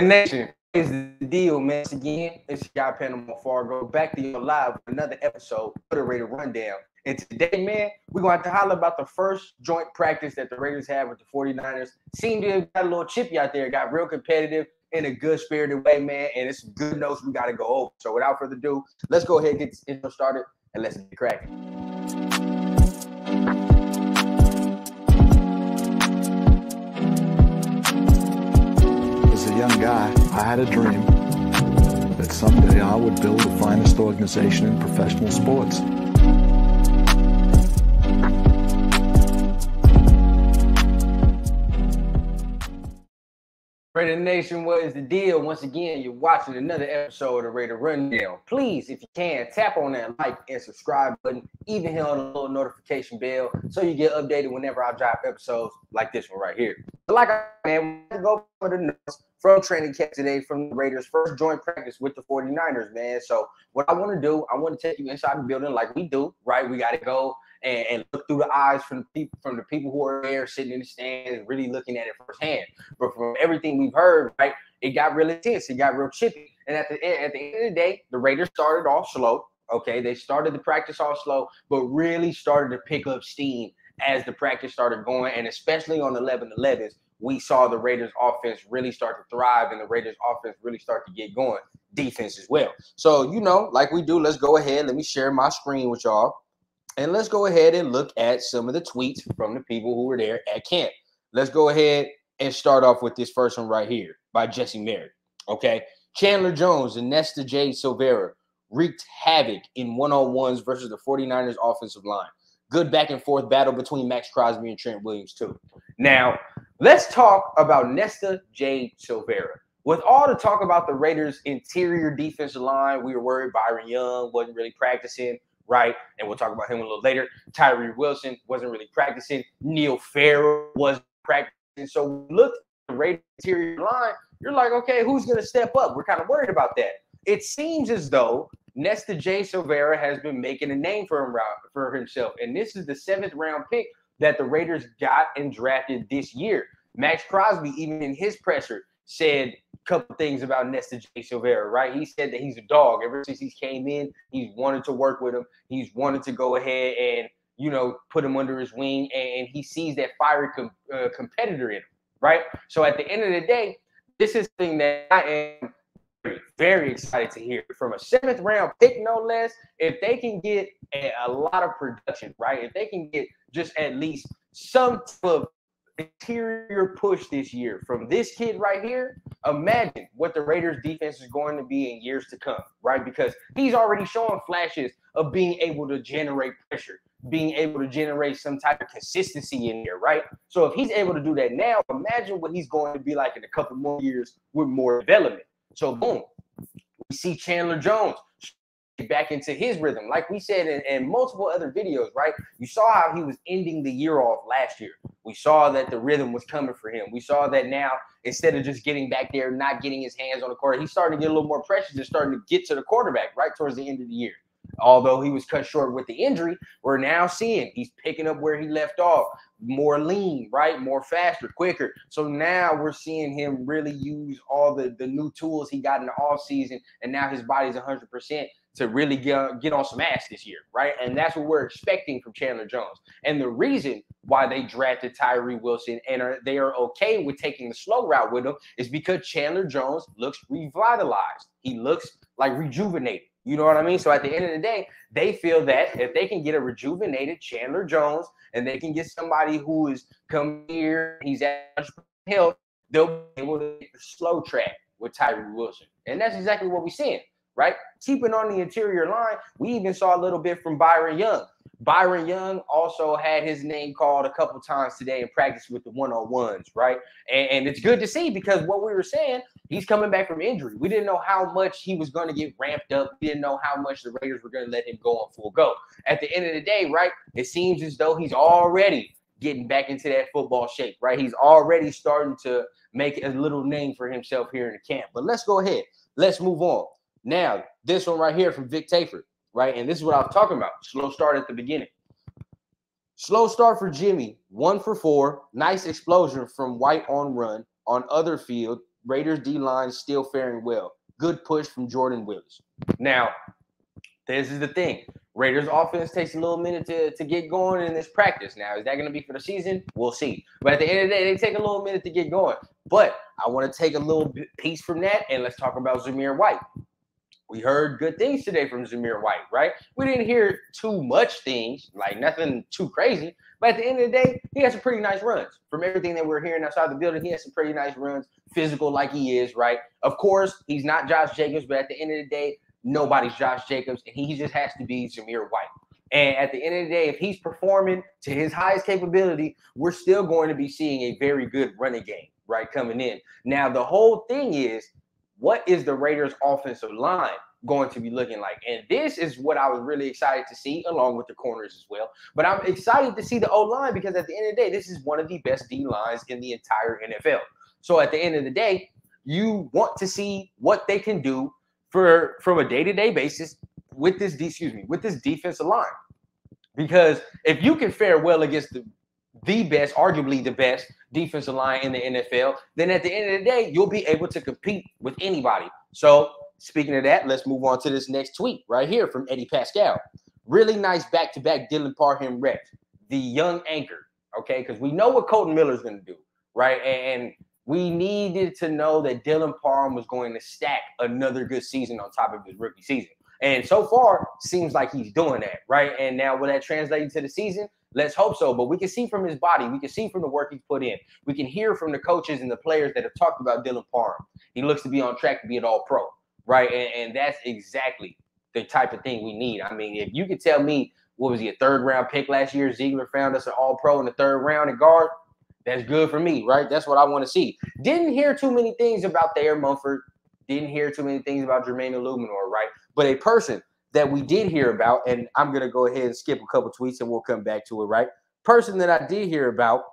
Nation is the deal, man. Once again, it's your guy Panama Fargo back to you live with another episode of the Raider Rundown. And today, man, we're going to have to holler about the first joint practice that the Raiders have with the 49ers. Seemed to have got a little chippy out there, got real competitive in a good spirited way, man. And it's some good notes we got to go over. So without further ado, let's go ahead and get this intro started and let's get cracking. As a young guy, I had a dream that someday I would build the finest organization in professional sports. Raider Nation, what is the deal? Once again, you're watching another episode of the Raider Rundown. Please, if you can, tap on that like and subscribe button, even hit on the little notification bell so you get updated whenever I drop episodes like this one right here. But like I said, man, we're going to go for the notes from training camp today from the Raiders' first joint practice with the 49ers, man. So what I want to do, I want to take you inside the building like we do, right? We got to go and look through the eyes from the people who are there sitting in the stands, really looking at it firsthand. But from everything we've heard, right, it got really intense. It got real chippy. And at the end of the day, the Raiders started off slow. Okay, they started the practice off slow, but really started to pick up steam as the practice started going. And especially on 11-11s, we saw the Raiders offense really start to thrive and the Raiders offense really start to get going. Defense as well. So, you know, like we do, let's go ahead. Let me share my screen with y'all. And let's go ahead and look at some of the tweets from the people who were there at camp. Let's go ahead and start off with this first one right here by Jesse Merritt. Okay. Chandler Jones and Nesta J. Silvera wreaked havoc in one-on-ones versus the 49ers offensive line. Good back and forth battle between Max Crosby and Trent Williams, too. Now, let's talk about Nesta J. Silvera. With all the talk about the Raiders' interior defensive line, we were worried Byron Young wasn't really practicing. Right, and we'll talk about him a little later. Tyree Wilson wasn't really practicing. Neil Farrell wasn't practicing. So look at the Raiders interior line. You're like, okay, who's going to step up? We're kind of worried about that. It seems as though Nesta J. Silvera has been making a name for himself, and this is the 7th round pick that the Raiders got and drafted this year. Max Crosby, even in his presser, said couple things about Nesta J. Silvera, right? He said that he's a dog. Ever since he came in, he's wanted to work with him. He's wanted to go ahead and, you know, put him under his wing, and he sees that fiery competitor in him, right? So at the end of the day, this is the thing that I am very, very excited to hear. From a 7th round pick, no less, if they can get a lot of production, right? If they can get just at least some type of interior push this year from this kid right here, imagine what the Raiders defense is going to be in years to come, right? Because he's already showing flashes of being able to generate pressure, being able to generate some type of consistency in there, right? So if he's able to do that now, imagine what he's going to be like in a couple more years with more development. So boom, we see Chandler Jones back into his rhythm. Like we said in multiple other videos, right? You saw how he was ending the year off last year. We saw that the rhythm was coming for him. We saw that now, instead of just getting back there, not getting his hands on the court, he's starting to get a little more pressure and starting to get to the quarterback right towards the end of the year. Although he was cut short with the injury, we're now seeing he's picking up where he left off, more lean, right? More faster, quicker. So now we're seeing him really use all the new tools he got in the offseason, and now his body's 100% to really get on some ass this year, right? And that's what we're expecting from Chandler Jones. And the reason why they drafted Tyree Wilson and they are okay with taking the slow route with him is because Chandler Jones looks revitalized. He looks like rejuvenated. You know what I mean? So at the end of the day, they feel that if they can get a rejuvenated Chandler Jones and they can get somebody who is coming here, he's at 100% health, they'll be able to get the slow track with Tyree Wilson. And that's exactly what we're seeing, right? Keeping on the interior line, we even saw a little bit from Byron Young. Byron Young also had his name called a couple times today in practice with the one-on-ones, right? And it's good to see because what we were saying, he's coming back from injury. We didn't know how much he was going to get ramped up. We didn't know how much the Raiders were going to let him go on full go. At the end of the day, right, it seems as though he's already getting back into that football shape, right? He's already starting to make a little name for himself here in the camp. But let's go ahead. Let's move on. Now, this one right here from Vic Taford, right? And this is what I was talking about. Slow start at the beginning. Slow start for Jimmy. 1 for 4. Nice explosion from White on run. On other field, Raiders D-line still faring well. Good push from Jordan Willis. Now, this is the thing. Raiders offense takes a little minute to get going in this practice. Now, is that going to be for the season? We'll see. But at the end of the day, they take a little minute to get going. But I want to take a little piece from that, and let's talk about Zamir White. We heard good things today from Zamir White, right? We didn't hear too much things, like nothing too crazy. But at the end of the day, he has some pretty nice runs. From everything that we're hearing outside the building, he has some pretty nice runs, physical like he is, right? Of course, he's not Josh Jacobs, but at the end of the day, nobody's Josh Jacobs, and he just has to be Zamir White. And at the end of the day, if he's performing to his highest capability, we're still going to be seeing a very good running game, right, coming in. Now, the whole thing is, what is the Raiders' offensive line going to be looking like? And this is what I was really excited to see, along with the corners as well. But I'm excited to see the O-line because at the end of the day, this is one of the best D-lines in the entire NFL. So at the end of the day, you want to see what they can do from a day-to-day basis with this defensive line. Because if you can fare well against the best, arguably the best defensive line in the NFL, then at the end of the day, you'll be able to compete with anybody. So speaking of that, let's move on to this next tweet right here from Eddie Pascal. Really nice back-to-back Dylan Parham reps, the young anchor, okay? Because we know what Colton Miller's going to do, right? And we needed to know that Dylan Parham was going to stack another good season on top of his rookie season. And so far, seems like he's doing that, right? And now will that translate into the season? Let's hope so. But we can see from his body, we can see from the work he's put in. We can hear from the coaches and the players that have talked about Dylan Parham. He looks to be on track to be an all-pro, right? And that's exactly the type of thing we need. I mean, if you could tell me, what was he, a third-round pick last year? Ziegler found us an all-pro in the third round at guard. That's good for me, right? That's what I want to see. Didn't hear too many things about Thayer Munford. Didn't hear too many things about Jermaine Illuminor, right? But a person that we did hear about, and I'm going to go ahead and skip a couple tweets and we'll come back to it, right? Person that I did hear about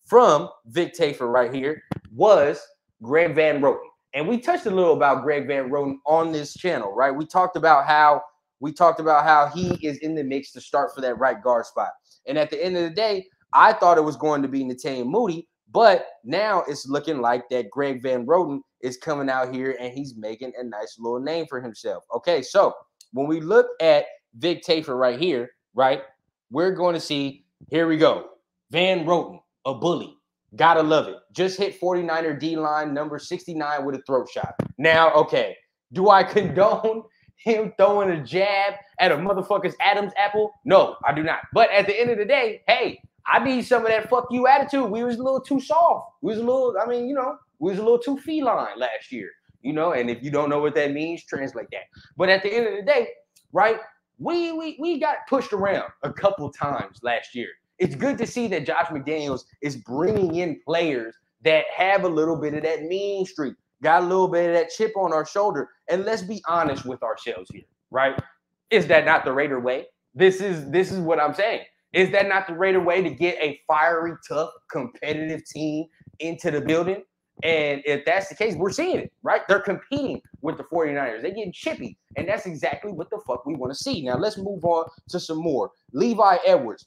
from Vic Tafur right here was Greg Van Roten. And we touched a little about Greg Van Roten on this channel, right? We talked about how he is in the mix to start for that right guard spot. And at the end of the day, I thought it was going to be Netane Moody, but now it's looking like that Greg Van Roten is coming out here and he's making a nice little name for himself. Okay, so when we look at Vic Tafur right here, right, we're going to see, here we go, Van Roten, a bully. Gotta love it. Just hit 49er D-line number 69 with a throat shot. Now, okay, do I condone him throwing a jab at a motherfucker's Adam's apple? No, I do not. But at the end of the day, hey, I need some of that fuck you attitude. We was a little too soft. We was a little, I mean, you know, we was a little too feline last year, you know, and if you don't know what that means, translate that. But at the end of the day, right, we got pushed around a couple times last year. It's good to see that Josh McDaniels is bringing in players that have a little bit of that mean streak, got a little bit of that chip on our shoulder. And let's be honest with ourselves here, right? Is that not the Raider way? This is what I'm saying. Is that not the Raider way to get a fiery, tough, competitive team into the building? And if that's the case, we're seeing it, right? They're competing with the 49ers. They're getting chippy. And that's exactly what the fuck we want to see. Now, let's move on to some more. Levi Edwards.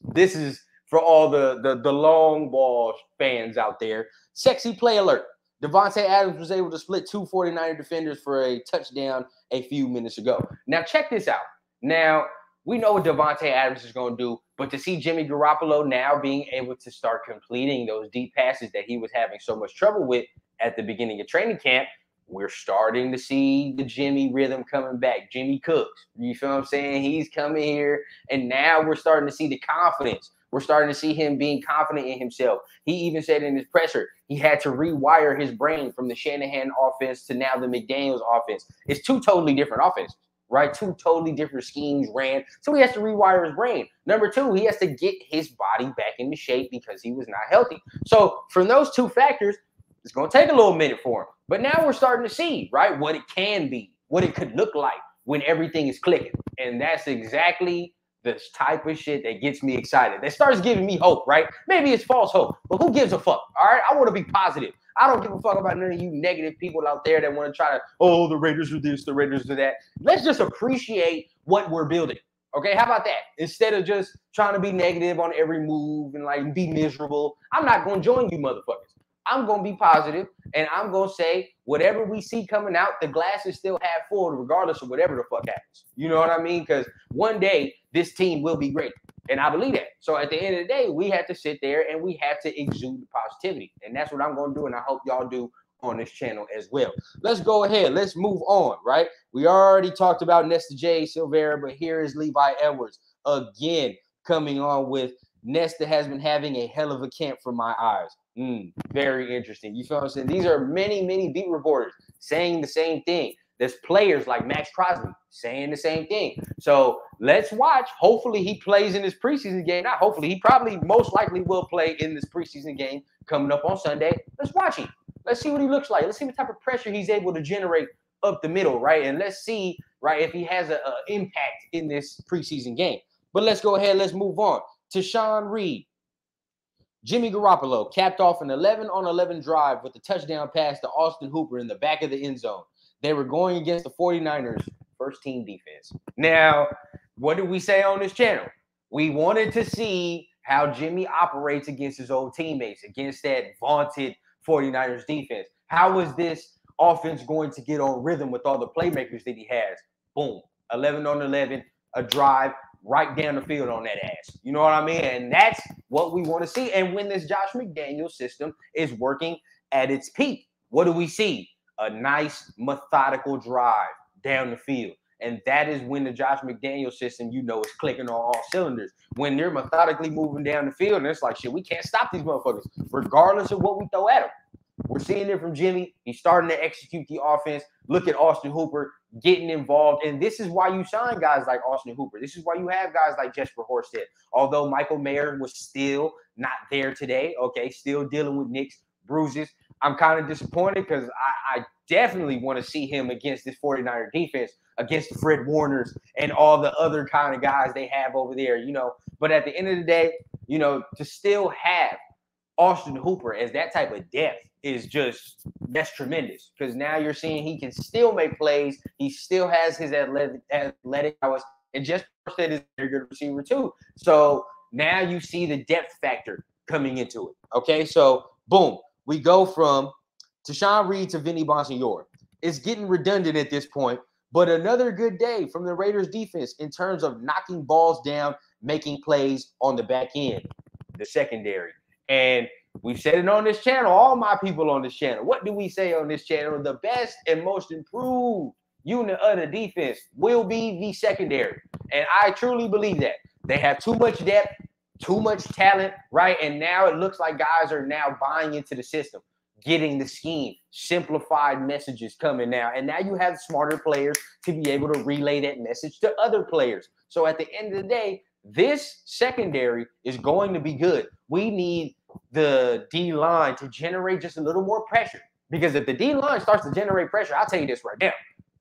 This is for all the long ball fans out there. Sexy play alert. Devontae Adams was able to split two 49er defenders for a touchdown a few minutes ago. Now, check this out. Now, we know what Devontae Adams is going to do, but to see Jimmy Garoppolo now being able to start completing those deep passes that he was having so much trouble with at the beginning of training camp, we're starting to see the Jimmy rhythm coming back. Jimmy Cooks, you feel what I'm saying? He's coming here, and now we're starting to see the confidence. We're starting to see him being confident in himself. He even said in his presser, he had to rewire his brain from the Shanahan offense to now the McDaniels offense. It's two totally different offenses, right? Two totally different schemes ran. So he has to rewire his brain. Number two, he has to get his body back into shape because he was not healthy. So from those two factors, it's going to take a little minute for him. But now we're starting to see, right, what it can be, what it could look like when everything is clicking. And that's exactly the type of shit that gets me excited. That starts giving me hope, right? Maybe it's false hope, but who gives a fuck, all right? I want to be positive. I don't give a fuck about none of you negative people out there that want to try to, oh, the Raiders are this, the Raiders are that. Let's just appreciate what we're building, okay? How about that? Instead of just trying to be negative on every move and, like, be miserable, I'm not going to join you motherfuckers. I'm going to be positive, And I'm going to say whatever we see coming out, the glass is still half full regardless of whatever the fuck happens. You know what I mean? Because one day this team will be great. And I believe that. So at the end of the day, we have to sit there and we have to exude the positivity. And that's what I'm going to do. And I hope y'all do on this channel as well. Let's go ahead. Let's move on, right? We already talked about Nesta J. Silvera, but here is Levi Edwards again coming on with Nesta has been having a hell of a camp for my eyes. Very interesting. You feel what I'm saying? These are many, many beat reporters saying the same thing. There's players like Max Crosby saying the same thing. So let's watch. Hopefully he plays in this preseason game. Not hopefully. He probably most likely will play in this preseason game coming up on Sunday. Let's watch him. Let's see what he looks like. Let's see what type of pressure he's able to generate up the middle, right? And let's see, right, if he has an impact in this preseason game. But let's go ahead. Let's move on. Tashawn Reed. Jimmy Garoppolo capped off an 11-on-11 drive with a touchdown pass to Austin Hooper in the back of the end zone. They were going against the 49ers first-team defense. Now, what did we say on this channel? We wanted to see how Jimmy operates against his old teammates, against that vaunted 49ers defense. How is this offense going to get on rhythm with all the playmakers that he has? Boom, 11-on-11, a drive right down the field on that ass. You know what I mean? And that's what we want to see. And when this Josh McDaniels system is working at its peak, what do we see? A nice methodical drive down the field. And that is when the Josh McDaniels system, you know, is clicking on all cylinders. When they're methodically moving down the field, and it's like, shit, we can't stop these motherfuckers, regardless of what we throw at them. We're seeing it from Jimmy. He's starting to execute the offense. Look at Austin Hooper getting involved. And this is why you sign guys like Austin Hooper. This is why you have guys like Jesper Horsted. Although Michael Mayer was still not there today, okay, still dealing with nicks, bruises. I'm kind of disappointed because I definitely want to see him against this 49er defense, against the Fred Warners and all the other kind of guys they have over there, you know. But at the end of the day, you know, to still have Austin Hooper as that type of depth is just, that's tremendous, because now you're seeing he can still make plays. He still has his athletic powers, and just said is a very good receiver too. So now you see the depth factor coming into it. Okay, so boom, we go from Tashawn Reed to Vinny Bonsignore. It's getting redundant at this point, but another good day from the Raiders defense in terms of knocking balls down, making plays on the back end, the secondary. And we've said it on this channel, all my people on this channel. What do we say on this channel? The best and most improved unit of the defense will be the secondary. And I truly believe that. They have too much depth, too much talent, right? And now it looks like guys are now buying into the system, getting the scheme, simplified messages coming now. And now you have smarter players to be able to relay that message to other players. So at the end of the day, this secondary is going to be good. We need the D-line to generate just a little more pressure, because if the D-line starts to generate pressure, I'll tell you this right now,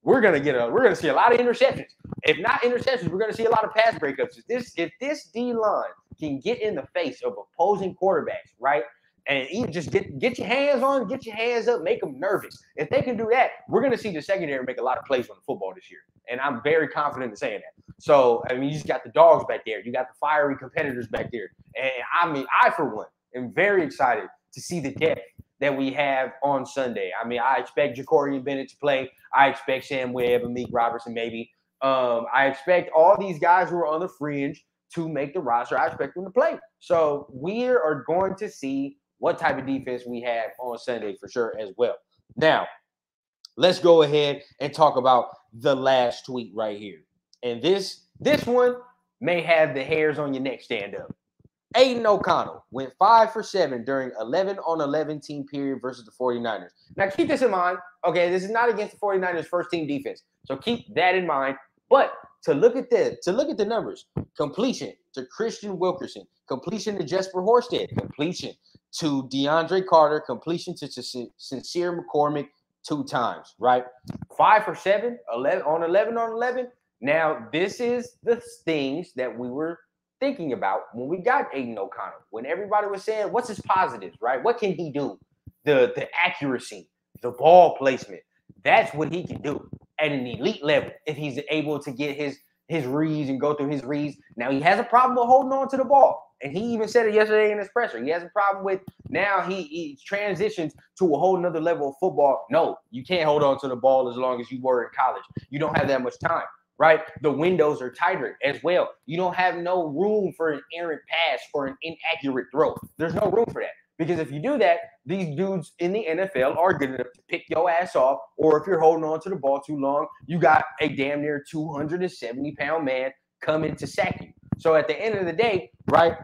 we're gonna see a lot of interceptions. If not interceptions, we're gonna see a lot of pass breakups. If this D-line can get in the face of opposing quarterbacks, right, and even just get your hands on, get your hands up, make them nervous. If they can do that, we're gonna see the secondary make a lot of plays on the football this year, and I'm very confident in saying that. So I mean, you just got the dogs back there, you got the fiery competitors back there, and I mean, I for one am very excited to see the depth that we have on Sunday. I mean, I expect Jacorian Bennett to play. I expect Sam Webb and Meek Robertson maybe. I expect all these guys who are on the fringe to make the roster. I expect them to play. So we are going to see what type of defense we have on Sunday for sure as well. Now, let's go ahead and talk about the last tweet right here. And this one may have the hairs on your neck stand up. Aiden O'Connell went 5 for 7 during 11-on-11 team period versus the 49ers. Now, keep this in mind. Okay, this is not against the 49ers first team defense. So keep that in mind. But to look at the numbers, completion to Christian Wilkerson, completion to Jesper Horsted, completion to DeAndre Carter, completion to Sincere McCormick 2 times, right? 5 for 7, 11-on-11. Now, this is the things that we were thinking about when we got Aiden O'Connell, when everybody was saying, what's his positives, right? What can he do? The accuracy, the ball placement, that's what he can do at an elite level if he's able to get his reads and go through his reads. Now, he has a problem with holding on to the ball, And he even said it yesterday in his presser. He has a problem with now he transitions to a whole nother level of football. No, you can't hold on to the ball as long as you were in college. You don't have that much time, right? The windows are tighter as well. You don't have no room for an errant pass or an inaccurate throw. There's no room for that. Because if you do that, these dudes in the NFL are good enough to pick your ass off. Or if you're holding on to the ball too long, you got a damn near 270-pound man coming to sack you. So at the end of the day, right,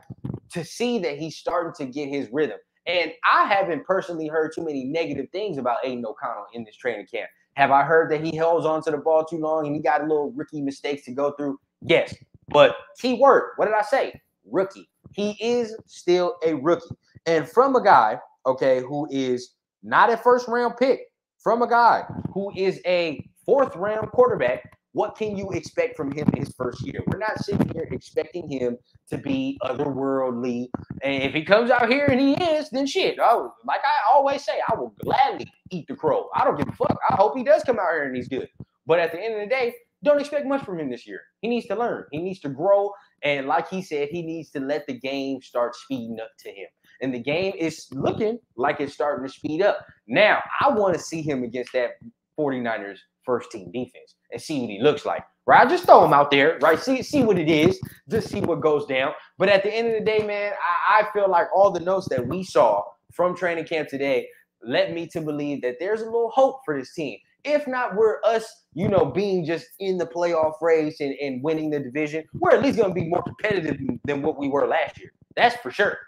to see that he's starting to get his rhythm. And I haven't personally heard too many negative things about Aiden O'Connell in this training camp. Have I heard that he holds on to the ball too long and he got a little rookie mistakes to go through? Yes. But key word, what did I say? Rookie. He is still a rookie. And from a guy, okay, who is not a first-round pick, from a guy who is a fourth-round quarterback, what can you expect from him in his first year? We're not sitting here expecting him to be otherworldly. And if he comes out here and he is, then shit. Oh, like I always say, I will gladly eat the crow. I don't give a fuck. I hope he does come out here and he's good. But at the end of the day, don't expect much from him this year. He needs to learn. He needs to grow. And like he said, he needs to let the game start speeding up to him. And the game is looking like it's starting to speed up. Now, I want to see him against that 49ers first-team defense and see what he looks like, right? Just throw him out there, right? See what it is. Just see what goes down. But at the end of the day, man, I feel like all the notes that we saw from training camp today led me to believe that there's a little hope for this team. If not, we're us, being just in the playoff race and winning the division, we're at least going to be more competitive than what we were last year. That's for sure.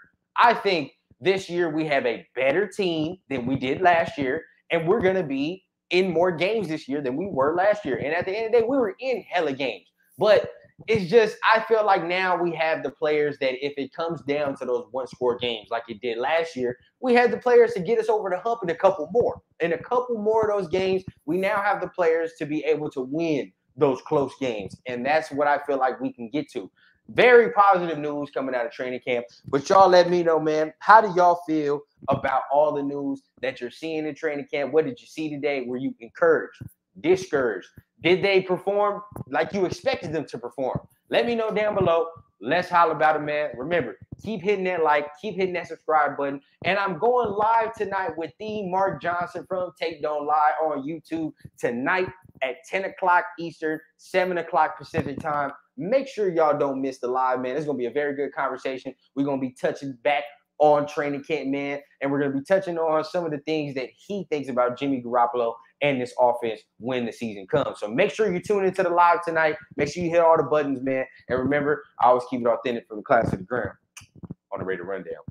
I think this year we have a better team than we did last year, and we're going to be in more games this year than we were last year. And at the end of the day, we were in hella games. But it's just, I feel like now we have the players that if it comes down to those one-score games like it did last year, we had the players to get us over the hump in a couple more. In a couple more of those games, we now have the players to be able to win those close games. And that's what I feel like we can get to. Very positive news coming out of training camp. But y'all let me know, man, how do y'all feel about all the news that you're seeing in training camp? What did you see today? Were you encouraged, discouraged? Did they perform like you expected them to perform? Let me know down below. Let's holler about it, man. Remember, keep hitting that like, keep hitting that subscribe button. And I'm going live tonight with the Mark Johnson from Take Don't Lie on YouTube tonight at 10 o'clock Eastern, 7 o'clock Pacific time. Make sure y'all don't miss the live, man. It's going to be a very good conversation. We're going to be touching back on training camp, man. And we're going to be touching on some of the things that he thinks about Jimmy Garoppolo and this offense when the season comes. So make sure you tune into the live tonight. Make sure you hit all the buttons, man. And remember, I always keep it authentic from the class to the ground on the Raider Rundown.